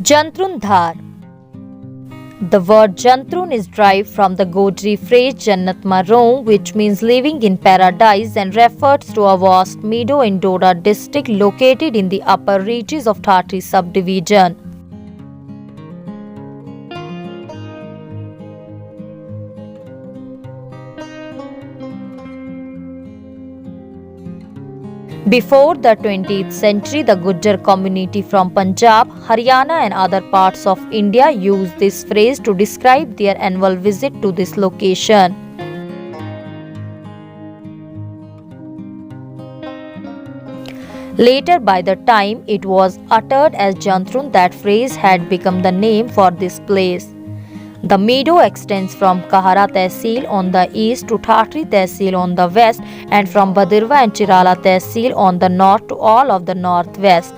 Jantrun Dhar. The word Jantrun is derived from the Godri phrase Jannat Maron, which means living in paradise and refers to a vast meadow in Doda district located in the upper reaches of Thatri subdivision. Before the 20th century, the Gujjar community from Punjab, Haryana, and other parts of India used this phrase to describe their annual visit to this location. Later, by the time it was uttered as Jantrun, that phrase had become the name for this place. The meadow extends from Kahara Tehsil on the east to Thatri Tehsil on the west, and from Badirwa and Chirala Tehsil on the north to all of the northwest.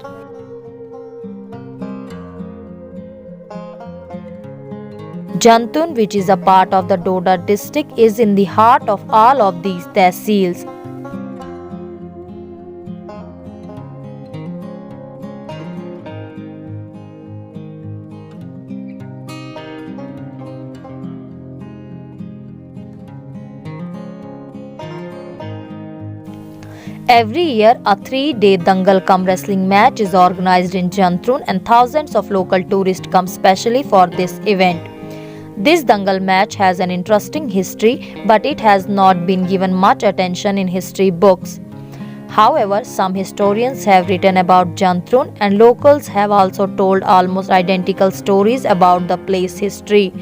Jantun, which is a part of the Doda district, is in the heart of all of these tehsils. Every year, a 3-day Dangal cum wrestling match is organized in Jantrun, and thousands of local tourists come specially for this event. This Dangal match has an interesting history, but it has not been given much attention in history books. However, some historians have written about Jantrun, and locals have also told almost identical stories about the place history.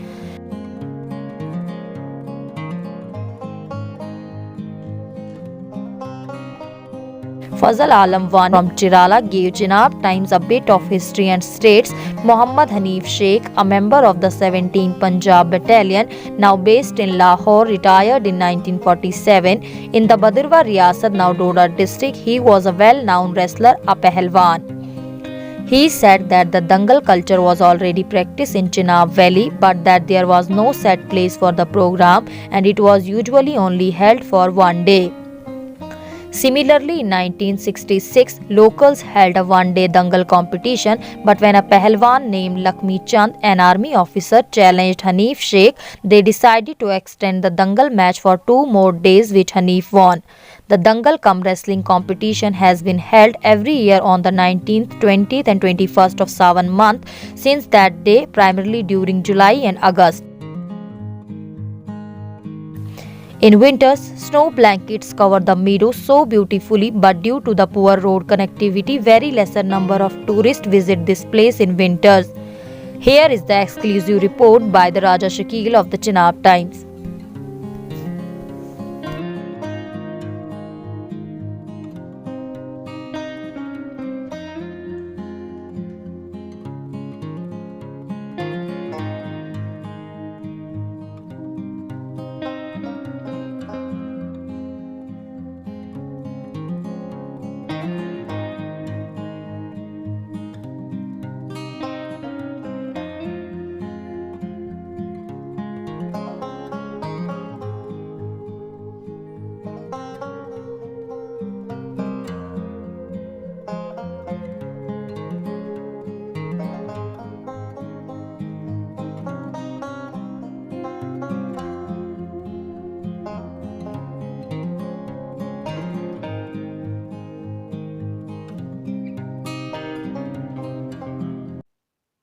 Fazal Alam I from Chirala gave Chenab Times a bit of history and states Muhammad Hanif Sheikh, a member of the 17th Punjab Battalion, now based in Lahore, retired in 1947. In the Badirwa Riyasat, now Doda district, he was a well-known wrestler, a Pahalwan. He said that the Dangal culture was already practiced in Chenab Valley, but that there was no set place for the program and it was usually only held for one day. Similarly, in 1966, locals held a one-day Dangal competition, but when a Pahalwan named Lakshmi Chand, an army officer, challenged Hanif Sheikh, they decided to extend the Dangal match for 2 more days, which Hanif won. The Dangal cum wrestling competition has been held every year on the 19th, 20th and 21st of Sawan month since that day, primarily during July and August. In winters, snow blankets cover the meadow so beautifully, but due to the poor road connectivity, very lesser number of tourists visit this place in winters. Here is the exclusive report by the Raja Shakil of the Chenab Times.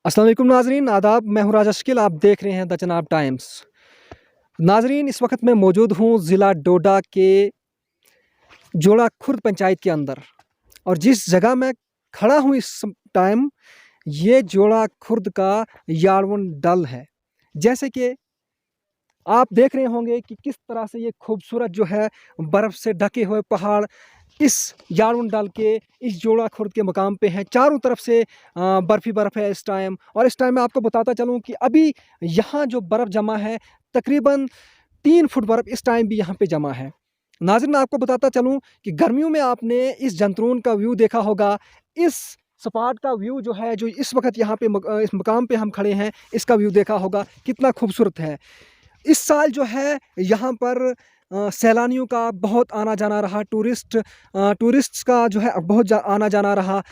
अस्सलाम वालेकुम नाजरीन, आदाब। मैं हूँ राजा शकील, आप देख रहे हैं द चनाब टाइम्स। नाजरीन, इस वक्त मैं मौजूद हूँ ज़िला डोडा के जोड़ा खुर्द पंचायत के अंदर, और जिस जगह मैं खड़ा हूँ इस टाइम, ये जोड़ा खुर्द का यारवन डल है। जैसे कि आप देख रहे होंगे कि किस तरह से ये खूबसूरत जो है बर्फ़ से ढके हुए पहाड़ इस यारवन डल के इस जोड़ा खुर्द के मकाम पे हैं। चारों तरफ से बर्फ़ ही बर्फ़ है इस टाइम। और इस टाइम मैं आपको बताता चलूँ कि अभी यहाँ जो बर्फ़ जमा है, तकरीबन 3 फुट बर्फ़ इस टाइम भी यहाँ पे जमा है। नाज़रीन, मैं आपको बताता चलूँ कि गर्मियों में आपने इस जंतरून का व्यू देखा होगा। इस स्पॉट का व्यू जो है, जो इस वक्त यहाँ पे इस मकाम पे हम खड़े हैं, इसका व्यू देखा होगा, कितना खूबसूरत है। इस साल जो है यहाँ पर सैलानियों का बहुत आना जाना रहा, टूरिस्ट्स का जो है बहुत आना जाना रहा।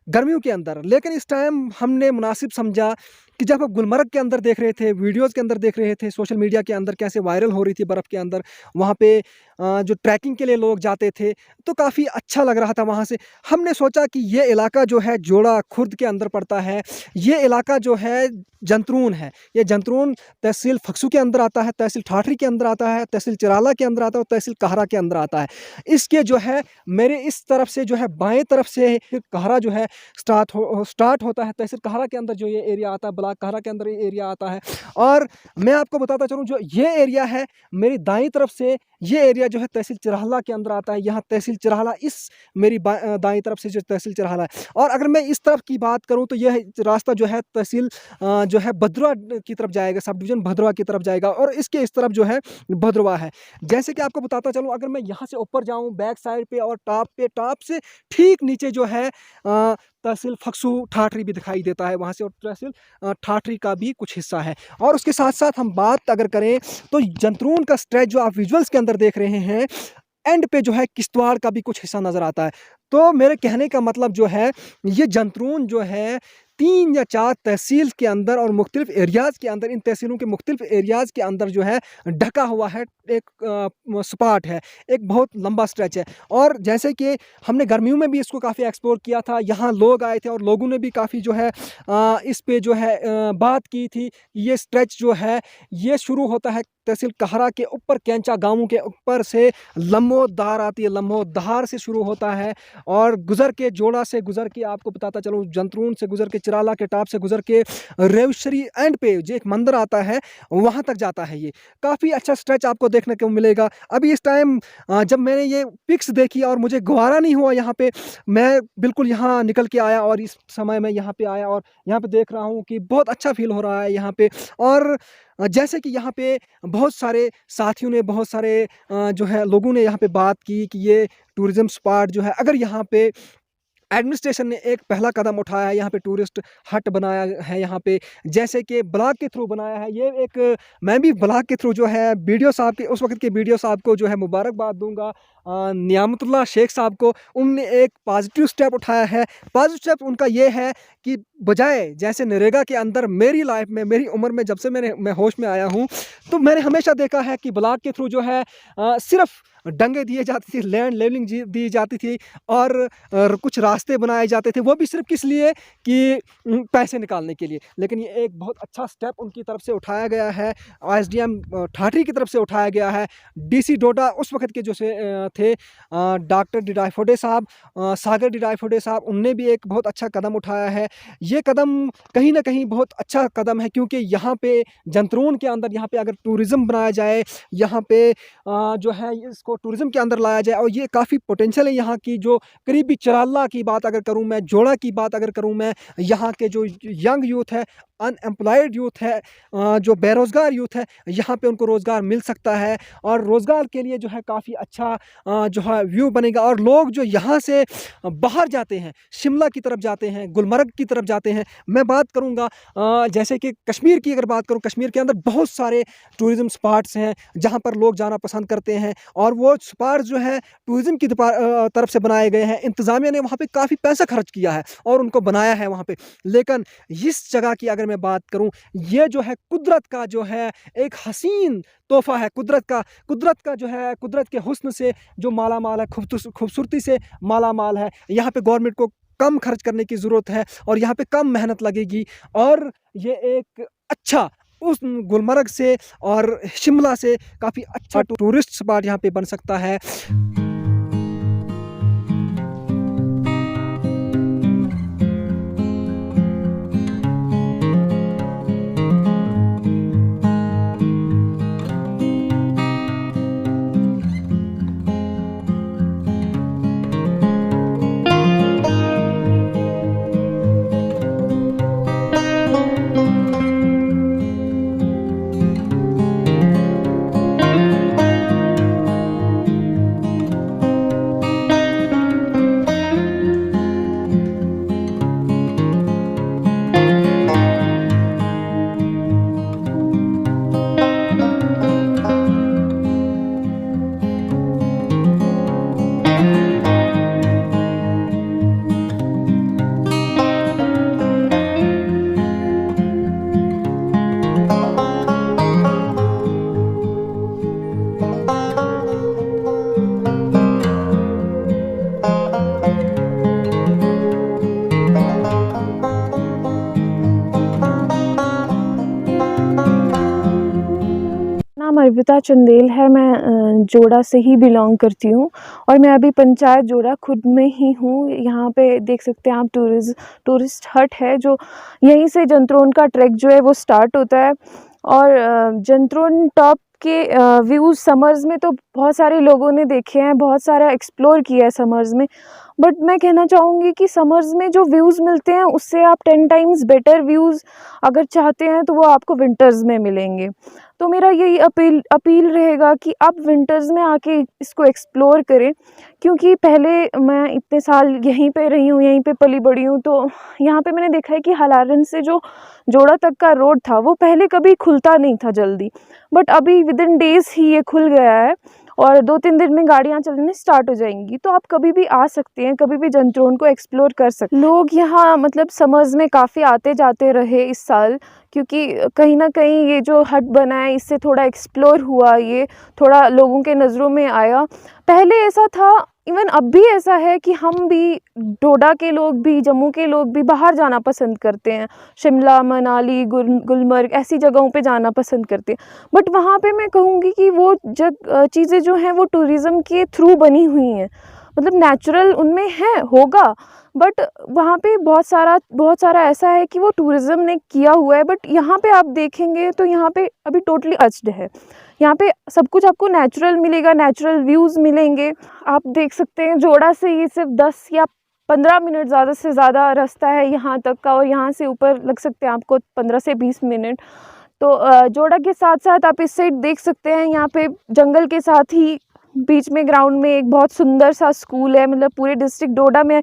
गर्मियों के अंदर। लेकिन इस टाइम हमने मुनासिब समझा कि जब हम गुलमर्ग के अंदर देख रहे थे, वीडियोज़ के अंदर देख रहे थे, सोशल मीडिया के अंदर कैसे वायरल हो रही थी बर्फ़ के अंदर, वहाँ पे जो ट्रैकिंग के लिए लोग जाते थे, तो काफ़ी अच्छा लग रहा था वहाँ से। हमने सोचा कि ये इलाका जो है जोड़ा खुर्द के अंदर पड़ता है, ये इलाका जो है जंतरून है। ये जंतरून तहसील फक्सू के अंदर आता है, तहसील ठाठरी के अंदर आता है, तहसील चिराला के अंदर आता है और तहसील काहरा के अंदर आता है। इसके जो है मेरे इस तरफ से जो है बाएँ तरफ से फिर काहरा जो है स्टार्ट होता है। तहसील काहरा के अंदर जो ये एरिया आता है, ब्लॉक काहरा के अंदर ये एरिया आता है। और मैं आपको बताता चलूँ, जो ये एरिया है मेरी दाईं तरफ से, ये एरिया जो है तहसील चिराला के अंदर आता है। यहाँ तहसील चिराला इस मेरी दाईं तरफ से जो तहसील चिराला है। और अगर मैं इस तरफ की बात करूँ तो यह रास्ता जो है तहसील जो है भद्रवा की तरफ जाएगा, सब डिवीज़न भद्रवा की तरफ जाएगा और इसके इस तरफ जो है भद्रवा है। जैसे कि आपको बताता चलूँ, अगर मैं यहाँ से ऊपर जाऊँ बैक साइड पे और टॉप से ठीक नीचे जो है तहसील फक्सू ठाठरी भी दिखाई देता है वहाँ से, और तहसील ठाठरी का भी कुछ हिस्सा है। और उसके साथ साथ हम बात अगर करें तो जंतरून का स्ट्रेच जो आप विजुअल्स के अंदर देख रहे हैं, एंड पे जो है किश्तवाड़ का भी कुछ हिस्सा नज़र आता है। तो मेरे कहने का मतलब जो है, ये जंतरून जो है 3 या 4 तहसील के अंदर और मुख्तलिफ एरियाज़ के अंदर, इन तहसीलों के मुख्तलिफ एरियाज़ के अंदर जो है ढका हुआ है, एक स्पॉट है, एक बहुत लंबा स्ट्रेच है। और जैसे कि हमने गर्मियों में भी इसको काफ़ी एक्सप्लोर किया था, यहाँ लोग आए थे और लोगों ने भी काफ़ी जो है इस पे जो है बात की थी। ये स्ट्रेच जो है ये शुरू होता है तहसील काहरा के ऊपर, कैंचा गाँव के ऊपर से लम्होदार आती है, लम्होदार से शुरू होता है और गुज़र के जोड़ा से गुज़र के, आपको बताता चलूँ, जंतरून से गुज़र के, चिराला के टॉप से गुज़र के रेवशरी एंड पे जो एक मंदिर आता है वहाँ तक जाता है। ये काफ़ी अच्छा स्ट्रेच आपको देखने को मिलेगा। अभी इस टाइम जब मैंने ये पिक्स देखी और मुझे गवारा नहीं हुआ यहाँ पे, मैं बिल्कुल यहाँ निकल के आया और इस समय मैं यहाँ पे आया और यहाँ पे देख रहा हूँ कि बहुत अच्छा फील हो रहा है यहाँ पे। और जैसे कि यहाँ पे बहुत सारे साथियों ने, बहुत सारे जो है लोगों ने यहाँ पे बात की कि ये टूरिज़्म स्पॉट जो है, अगर यहाँ पे एडमिनिस्ट्रेशन ने एक पहला कदम उठाया है, यहाँ पे टूरिस्ट हट बनाया है, यहाँ पे जैसे कि ब्लॉक के थ्रू बनाया है, ये एक मैं भी ब्लॉक के थ्रू जो है बीडीओ साहब के, उस वक्त के बीडीओ साहब को जो है मुबारकबाद दूंगा, नियामतुल्लाह शेख साहब को। उनने एक पॉजिटिव स्टेप उठाया है। पॉजिटिव स्टेप उनका ये है कि बजाय जैसे नरेगा के अंदर मेरी लाइफ में, मेरी उम्र में, जब से मैं होश में आया हूँ, तो मैंने हमेशा देखा है कि ब्लॉक के थ्रू जो है सिर्फ डंगे दिए जाती थी, लैंड लेवलिंग दी जाती थी और कुछ रास्ते बनाए जाते थे, वो भी सिर्फ किस लिए कि पैसे निकालने के लिए। लेकिन ये एक बहुत अच्छा स्टेप उनकी तरफ से उठाया गया है, एसडीएम ठाठरी की तरफ से उठाया गया है। डीसी डोडा उस वक्त के जो थे डॉक्टर डिडाइफोडे साहब, सागर डिडाइफोडे साहब, उनने भी एक बहुत अच्छा कदम उठाया है। ये कदम कहीं ना कहीं बहुत अच्छा कदम है, क्योंकि यहाँ पे जंतरून के अंदर, यहाँ पे अगर टूरिज़्म बनाया जाए, यहाँ पे जो है इसको टूरिज़्म के अंदर लाया जाए, और ये काफ़ी पोटेंशियल है यहाँ की। जो करीबी चिराला की बात अगर करूँ मैं, जोड़ा की बात अगर करूँ मैं, यहाँ के जो यंग यूथ है, अनएम्प्लॉयड यूथ है, जो बेरोज़गार यूथ है, यहाँ पे उनको रोज़गार मिल सकता है और रोज़गार के लिए जो है काफ़ी अच्छा जो है व्यू बनेगा। और लोग जो यहाँ से बाहर जाते हैं, शिमला की तरफ जाते हैं, गुलमर्ग की तरफ जाते हैं। मैं बात करूँगा जैसे कि कश्मीर की अगर बात करूँ, कश्मीर के अंदर बहुत सारे टूरिज़्म स्पॉट्स हैं जहाँ पर लोग जाना पसंद करते हैं, और वो स्पॉट्स जो है टूरिज़्म की तरफ से बनाए गए हैं। इंतज़ामिया ने वहाँ पे काफ़ी पैसा खर्च किया है और उनको बनाया है वहाँ पे। लेकिन इस जगह की अगर मैं बात करूं, ये जो है कुदरत का जो है एक हसीन तोहफा है, कुदरत का जो है, कुदरत के हुस्न से जो माला माल है, खूबसूरती से माला माल है। यहाँ पे गवर्नमेंट को कम खर्च करने की ज़रूरत है और यहाँ पे कम मेहनत लगेगी, और ये एक अच्छा उस गुलमर्ग से और शिमला से काफ़ी अच्छा टूरिस्ट स्पॉट यहाँ पे बन सकता है। नाम अर्पिता चंदेल है। मैं जोड़ा से ही बिलोंग करती हूँ और मैं अभी पंचायत जोड़ा खुद में ही हूँ। यहाँ पे देख सकते हैं आप टूरिस्ट हट है, जो यहीं से जंत्रोन का ट्रैक जो है वो स्टार्ट होता है। और जंत्रोन टॉप के व्यूज़ समर्स में तो बहुत सारे लोगों ने देखे हैं, बहुत सारा एक्सप्लोर किया है समर्स में। बट मैं कहना चाहूँगी कि समर्स में जो व्यूज़ मिलते हैं उससे आप 10 टाइम्स बेटर व्यूज़ अगर चाहते हैं तो वो आपको विंटर्स में मिलेंगे। तो मेरा यही अपील रहेगा कि आप विंटर्स में आके इसको एक्सप्लोर करें, क्योंकि पहले मैं इतने साल यहीं पे रही हूँ, यहीं पे पली बड़ी हूँ, तो यहाँ पे मैंने देखा है कि हलारन से जो जोड़ा तक का रोड था वो पहले कभी खुलता नहीं था जल्दी, बट अभी विदिन डेज़ ही ये खुल गया है और 2-3 दिन में गाड़ियाँ चलने स्टार्ट हो जाएंगी। तो आप कभी भी आ सकते हैं, कभी भी जंत्रोन को एक्सप्लोर कर सकते हैं। लोग यहाँ मतलब समर्स में काफ़ी आते जाते रहे इस साल, क्योंकि कहीं ना कहीं ये जो हट बना है इससे थोड़ा एक्सप्लोर हुआ, ये थोड़ा लोगों के नज़रों में आया। पहले ऐसा था, इवन अब भी ऐसा है कि हम भी, डोडा के लोग भी, जम्मू के लोग भी बाहर जाना पसंद करते हैं। शिमला, मनाली, गुलमर्ग ऐसी जगहों पे जाना पसंद करते हैं। बट वहाँ पे मैं कहूँगी कि वो चीज़ें जो हैं वो टूरिज़्म के थ्रू बनी हुई हैं, मतलब नेचुरल उनमें है होगा, बट वहाँ पे बहुत सारा ऐसा है कि वो टूरिज़्म ने किया हुआ है। बट यहाँ पे आप देखेंगे तो यहाँ पे अभी टोटली अचड है। यहाँ पे सब कुछ आपको नेचुरल मिलेगा, नेचुरल व्यूज़ मिलेंगे। आप देख सकते हैं जोड़ा से ये सिर्फ 10 या 15 मिनट ज़्यादा से ज़्यादा रास्ता है यहाँ तक का, और यहाँ से ऊपर लग सकते हैं आपको 15 से 20 मिनट। तो जोड़ा के साथ साथ आप इस साइड देख सकते हैं, यहाँ पे जंगल के साथ ही बीच में ग्राउंड में एक बहुत सुंदर सा स्कूल है। मतलब पूरे डिस्ट्रिक्ट डोडा में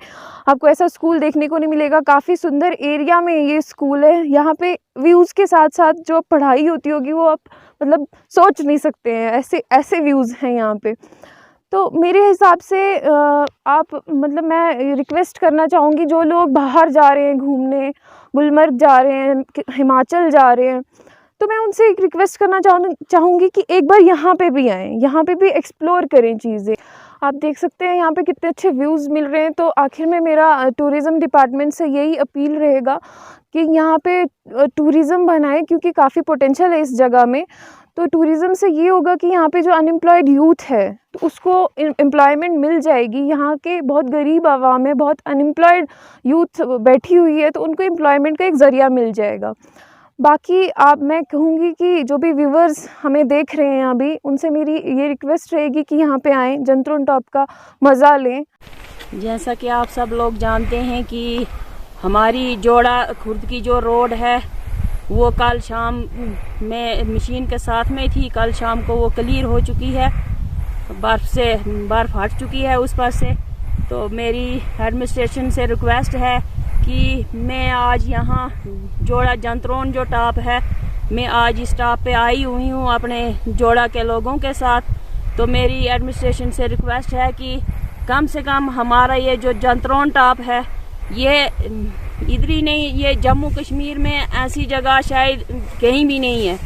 आपको ऐसा स्कूल देखने को नहीं मिलेगा। काफ़ी सुंदर एरिया में ये स्कूल है। यहाँ पे व्यूज़ के साथ साथ जो पढ़ाई होती होगी वो आप मतलब सोच नहीं सकते हैं, ऐसे ऐसे व्यूज़ हैं यहाँ पे। तो मेरे हिसाब से आप मतलब मैं रिक्वेस्ट करना चाहूँगी, जो लोग बाहर जा रहे हैं घूमने, गुलमर्ग जा रहे हैं, हिमाचल जा रहे हैं, तो मैं उनसे एक रिक्वेस्ट करना चाहूँगी कि एक बार यहाँ पे भी आएँ, यहाँ पे भी एक्सप्लोर करें चीज़ें। आप देख सकते हैं यहाँ पे कितने अच्छे व्यूज़ मिल रहे हैं। तो आखिर में मेरा टूरिज़्म डिपार्टमेंट से यही अपील रहेगा कि यहाँ पे टूरिज़्म बनाएं, क्योंकि काफ़ी पोटेंशियल है इस जगह में। तो टूरिज़्म से ये होगा कि यहाँ पे जो अनएम्प्लॉयड यूथ है तो उसको एम्प्लॉयमेंट मिल जाएगी। यहाँ के बहुत गरीब आवाम है, बहुत अनएम्प्लॉयड यूथ बैठी हुई है, तो उनको एम्प्लॉयमेंट का एक ज़रिया मिल जाएगा। बाकी मैं कहूँगी कि जो भी व्यूवर्स हमें देख रहे हैं अभी, उनसे मेरी ये रिक्वेस्ट रहेगी कि यहाँ पे आएँ, जंत्रोन टॉप का मज़ा लें। जैसा कि आप सब लोग जानते हैं कि हमारी जोड़ा खुर्द की जो रोड है वो कल शाम में मशीन के साथ में थी, कल शाम को वो क्लियर हो चुकी है, बर्फ़ हट चुकी है उस पर से। तो मेरी एडमिनिस्ट्रेशन से रिक्वेस्ट है कि मैं आज यहाँ जोड़ा जंत्रोन जो टॉप है, मैं आज इस टॉप पे आई हुई हूँ अपने जोड़ा के लोगों के साथ। तो मेरी एडमिनिस्ट्रेशन से रिक्वेस्ट है कि कम से कम हमारा ये जो जंत्रोन टॉप है, ये इधर ही नहीं, ये जम्मू कश्मीर में ऐसी जगह शायद कहीं भी नहीं है।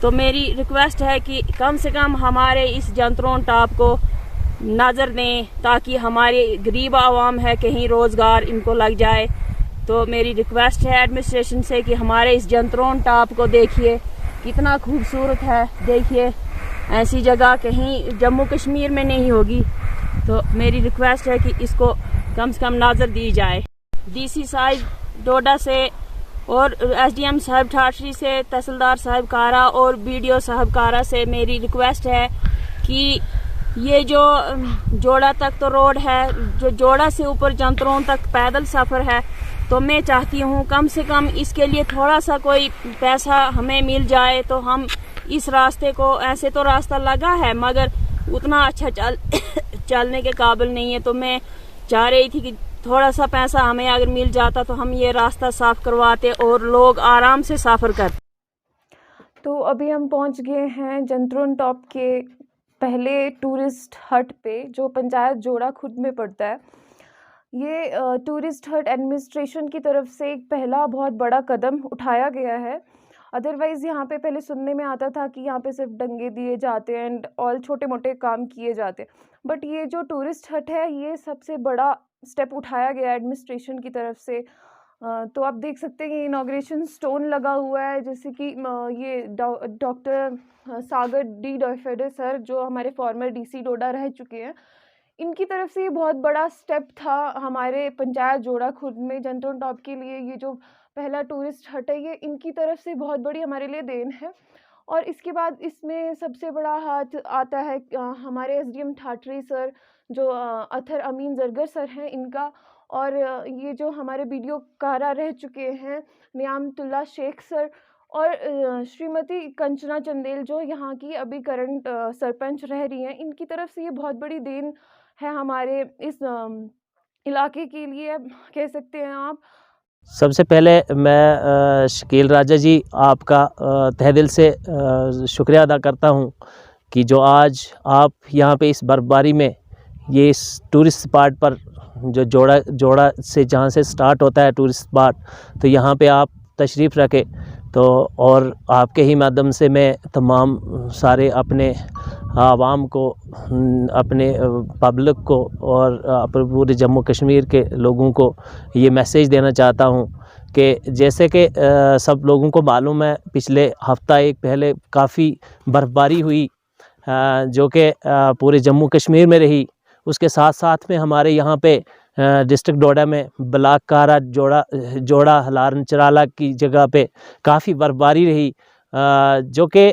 तो मेरी रिक्वेस्ट है कि कम से कम हमारे इस जंत्रोन टॉप को नज़र दें, ताकि हमारे गरीब आवाम है कहीं रोज़गार इनको लग जाए। तो मेरी रिक्वेस्ट है एडमिनिस्ट्रेशन से कि हमारे इस जंत्रोन टॉप को देखिए, कितना खूबसूरत है, देखिए ऐसी जगह कहीं जम्मू कश्मीर में नहीं होगी। तो मेरी रिक्वेस्ट है कि इसको कम से कम नज़र दी जाए। डीसी साहब डोडा से और एसडीएम साहब ठाठरी से, तहसीलदार साहब कारा और बीडीओ साहब कारा से मेरी रिक्वेस्ट है कि ये जो जोड़ा तक तो रोड है, जो जोड़ा से ऊपर जंत्रोन तक पैदल सफ़र है, तो मैं चाहती हूँ कम से कम इसके लिए थोड़ा सा कोई पैसा हमें मिल जाए तो हम इस रास्ते को, ऐसे तो रास्ता लगा है मगर उतना अच्छा चलने के काबिल नहीं है। तो मैं चाह रही थी कि थोड़ा सा पैसा हमें अगर मिल जाता तो हम ये रास्ता साफ करवाते और लोग आराम से सफ़र करते। तो अभी हम पहुंच गए हैं जंत्रोन टॉप के पहले टूरिस्ट हट पे, जो पंचायत जोड़ा खुद में पड़ता है। ये टूरिस्ट हट एडमिनिस्ट्रेशन की तरफ से एक पहला बहुत बड़ा कदम उठाया गया है। अदरवाइज़ यहाँ पे पहले सुनने में आता था कि यहाँ पे सिर्फ दंगे दिए जाते हैं एंड ऑल छोटे मोटे काम किए जाते हैं, बट ये जो टूरिस्ट हट है ये सबसे बड़ा स्टेप उठाया गया एडमिनिस्ट्रेशन की तरफ से। तो आप देख सकते हैं ये इनॉग्रेशन स्टोन लगा हुआ है, जैसे कि ये डॉक्टर सागर डी डॉयफेडे सर, जो हमारे फॉर्मर डीसी डोडा रह चुके हैं, इनकी तरफ से ये बहुत बड़ा स्टेप था हमारे पंचायत जोड़ा खुर्द में जंतरों टॉप के लिए। ये जो पहला टूरिस्ट हट है, ये इनकी तरफ से बहुत बड़ी हमारे लिए देन है। और इसके बाद इसमें सबसे बड़ा हाथ आता है हमारे एसडीएम ठाठरी सर, जो अथर अमीन जरगर सर हैं इनका, और ये जो हमारे बीडीओ कारा रह चुके हैं नियामतुल्ला शेख सर, और श्रीमती कंचना चंदेल जो यहाँ की अभी करंट सरपंच रह रही हैं, इनकी तरफ से ये बहुत बड़ी देन है हमारे इस इलाके के लिए, कह सकते हैं आप। सबसे पहले मैं शकील राजा जी आपका तहे दिल से शुक्रिया अदा करता हूँ कि जो आज आप यहाँ पे इस बर्फबारी में ये इस टूरिस्ट स्पॉट पर जो जोड़ा से जहाँ से स्टार्ट होता है टूरिस्ट स्पॉट, तो यहाँ पे आप तशरीफ़ रखे। तो और आपके ही माध्यम से मैं तमाम सारे अपने आवाम को, अपने पब्लिक को और पूरे जम्मू कश्मीर के लोगों को ये मैसेज देना चाहता हूँ कि जैसे कि सब लोगों को मालूम है, पिछले हफ्ता एक पहले काफ़ी बर्फ़बारी हुई जो कि पूरे जम्मू कश्मीर में रही। उसके साथ साथ में हमारे यहाँ पे डिस्ट्रिक्ट डोडा में ब्लॉक कारा जोड़ा हलारन चराला की जगह पे काफ़ी बर्फबारी रही, जो कि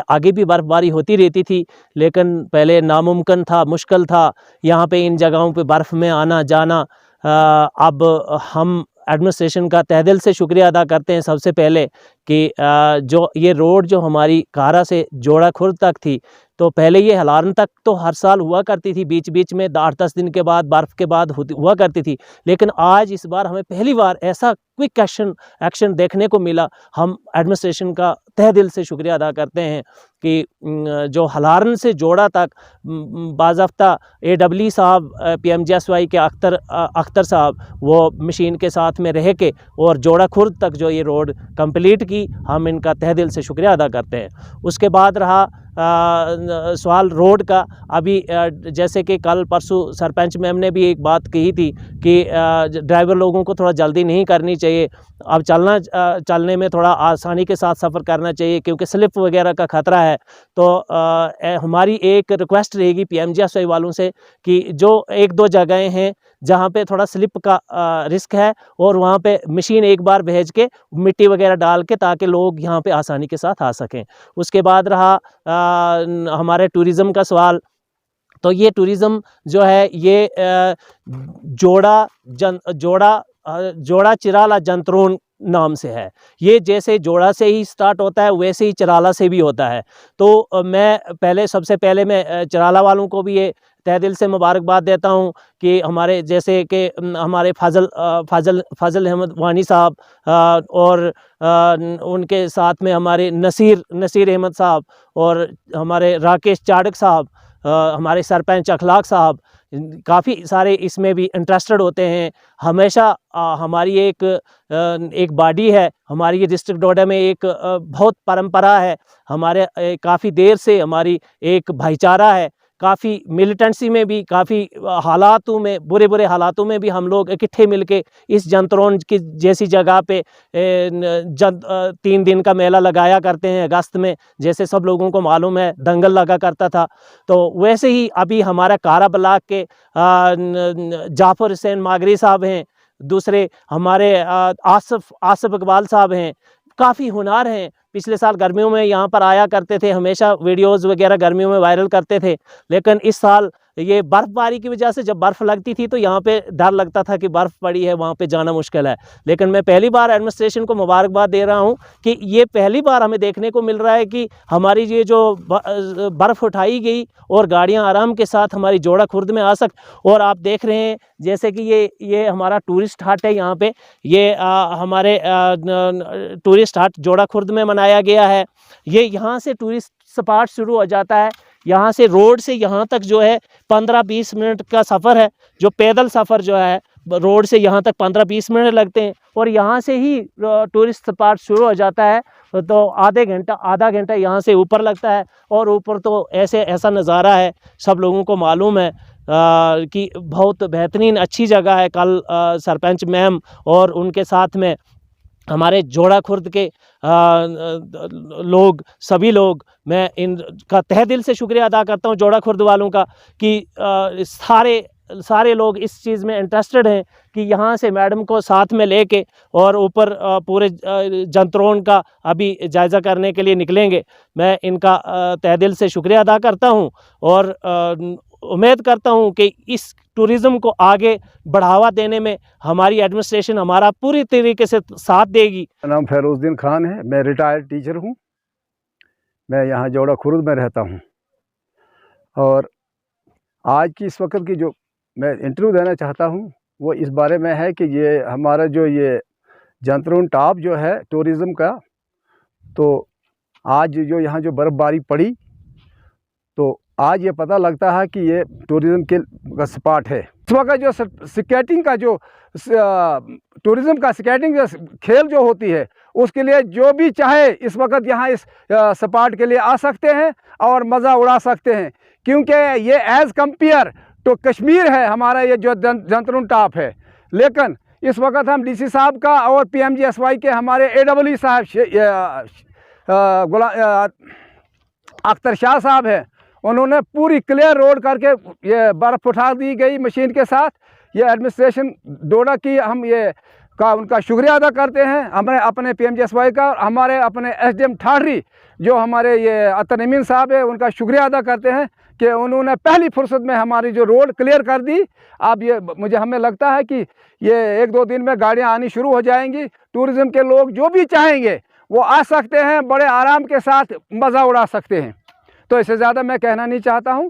आगे भी बर्फ़बारी होती रहती थी, लेकिन पहले नामुमकिन था, मुश्किल था यहाँ पे इन जगहों पे बर्फ़ में आना जाना। अब हम एडमिनिस्ट्रेशन का तहे दिल से शुक्रिया अदा करते हैं सबसे पहले कि जो ये रोड जो हमारी कारा से जोड़ा खुर्द तक थी, तो पहले ये हलारन तक तो हर साल हुआ करती थी, बीच बीच में 8-10 दिन के बाद बर्फ़ के बाद हुआ करती थी, लेकिन आज इस बार हमें पहली बार ऐसा क्विक एक्शन देखने को मिला। हम एडमिनिस्ट्रेशन का तहे दिल से शुक्रिया अदा करते हैं कि जो हलारन से जोड़ा तक बाज़ाफ्ता AWE साहब PMGSY के अख्तर साहब वो मशीन के साथ में रह के और जोड़ा खुर्द तक जो ये रोड कंप्लीट की, हम इनका तहे दिल से शुक्रिया अदा करते हैं। उसके बाद रहा सवाल रोड का। अभी जैसे कि कल परसों सरपंच मैम ने भी एक बात कही थी कि ड्राइवर लोगों को थोड़ा जल्दी नहीं करनी चाहिए, अब चलने में थोड़ा आसानी के साथ सफ़र करना चाहिए क्योंकि स्लिप वगैरह का ख़तरा है। तो हमारी एक रिक्वेस्ट रहेगी PMGSY वालों से कि जो 1-2 जगहें हैं जहाँ पे थोड़ा स्लिप का रिस्क है, और वहाँ पे मशीन एक बार भेज के मिट्टी वगैरह डाल के ताकि लोग यहाँ पे आसानी के साथ आ सकें। उसके बाद रहा हमारे टूरिज़म का सवाल। तो ये टूरिज़म जो है ये जोड़ा चिराला जंतरोन नाम से है। ये जैसे जोड़ा से ही स्टार्ट होता है वैसे ही चिराला से भी होता है। तो मैं सबसे पहले मैं चिराला वालों को भी ये तहे दिल से मुबारकबाद देता हूँ कि हमारे जैसे कि हमारे फ़ज़ल अहमद वानी साहब और उनके साथ में हमारे नसीर अहमद साहब और हमारे राकेश चाड़क साहब, हमारे सरपंच अखलाक साहब, काफ़ी सारे इसमें भी इंटरेस्टेड होते हैं। हमेशा हमारी एक बॉडी है, हमारी ये डिस्ट्रिक्ट डोडा में एक बहुत परंपरा है, हमारे काफ़ी देर से हमारी एक भाईचारा है। काफ़ी मिलिटेंसी में भी, काफ़ी हालातों में, बुरे हालातों में भी हम लोग इकट्ठे मिलके इस जंतरोन की जैसी जगह पे 3 दिन का मेला लगाया करते हैं अगस्त में, जैसे सब लोगों को मालूम है दंगल लगा करता था। तो वैसे ही अभी हमारा कारा ब्लॉक के जाफर हुसैन मागरी साहब हैं, दूसरे हमारे आसिफ इकबाल साहब हैं, काफ़ी हुनर हैं। पिछले साल गर्मियों में यहाँ पर आया करते थे, हमेशा वीडियोज़ वगैरह गर्मियों में वायरल करते थे, लेकिन इस साल ये बर्फ़बारी की वजह से जब बर्फ़ लगती थी तो यहाँ पे डर लगता था कि बर्फ़ पड़ी है, वहाँ पे जाना मुश्किल है। लेकिन मैं पहली बार एडमिनिस्ट्रेशन को मुबारकबाद दे रहा हूँ कि ये पहली बार हमें देखने को मिल रहा है कि हमारी ये जो बर्फ़ उठाई गई और गाड़ियाँ आराम के साथ हमारी जोड़ा खुर्द में आ और आप देख रहे हैं जैसे कि ये हमारा टूरिस्ट हट है। यहाँ पे ये हमारे टूरिस्ट हट जोड़ा खुर्द में बनाया गया है। ये यहाँ से टूरिस्ट स्पॉट शुरू हो जाता है, यहाँ से रोड से यहाँ तक जो है 15-20 मिनट का सफ़र है। जो पैदल सफ़र जो है रोड से यहाँ तक 15-20 मिनट लगते हैं, और यहाँ से ही टूरिस्ट स्पॉट शुरू हो जाता है तो आधा घंटा यहाँ से ऊपर लगता है। और ऊपर तो ऐसा नज़ारा है, सब लोगों को मालूम है की बहुत बेहतरीन अच्छी जगह है। कल सरपंच मैम और उनके साथ में हमारे जोड़ा खुर्द के लोग, सभी लोग, मैं इनका तहे दिल से शुक्रिया अदा करता हूँ जोड़ा खुर्द वालों का कि सारे लोग इस चीज़ में इंटरेस्टेड हैं कि यहाँ से मैडम को साथ में लेके और ऊपर पूरे जंतरोन का अभी जायज़ा करने के लिए निकलेंगे। मैं इनका तहे दिल से शुक्रिया अदा करता हूँ और उम्मीद करता हूँ कि इस टूरिज़्म को आगे बढ़ावा देने में हमारी एडमिनिस्ट्रेशन हमारा पूरी तरीके से साथ देगी। मेरा नाम फैरोज़द्दीन खान है, मैं रिटायर्ड टीचर हूँ। मैं यहाँ जोड़ा खुर्द में रहता हूँ और आज की इस वक्त की जो मैं इंटरव्यू देना चाहता हूँ वो इस बारे में है कि ये हमारा जो ये जंतरून टॉप जो है टूरिज़्म का, तो आज जो यहाँ जो बर्फ़बारी पड़ी तो आज ये पता लगता है कि ये टूरिज़्म का स्पॉट है। इस वक्त जो स्केटिंग का जो टूरिज़्म का स्केटिंग खेल जो होती है उसके लिए जो भी चाहे इस वक्त यहाँ इस स्पॉट के लिए आ सकते हैं और मज़ा उड़ा सकते हैं, क्योंकि ये एज़ कंपेयर तो कश्मीर है हमारा ये जो जंतरून टॉप है। लेकिन इस वक्त हम डीसी साहब का और PMGSY के हमारे AEE साहब अख्तर शाह साहब हैं, उन्होंने पूरी क्लियर रोड करके ये बर्फ़ उठा दी गई मशीन के साथ। ये एडमिनिस्ट्रेशन डोडा की हम ये का उनका शुक्रिया अदा करते हैं, हमें अपने PMGSY का और हमारे अपने SDM ठाठरी जो हमारे ये अतर नमीन साहब है उनका शुक्रिया अदा करते हैं कि उन्होंने पहली फुर्सत में हमारी जो रोड क्लियर कर दी। अब ये हमें लगता है कि ये 1-2 दिन में गाड़ियाँ आनी शुरू हो जाएंगी। टूरिज़्म के लोग जो भी चाहेंगे वो आ सकते हैं, बड़े आराम के साथ मज़ा उड़ा सकते हैं। तो इससे ज़्यादा मैं कहना नहीं चाहता हूँ।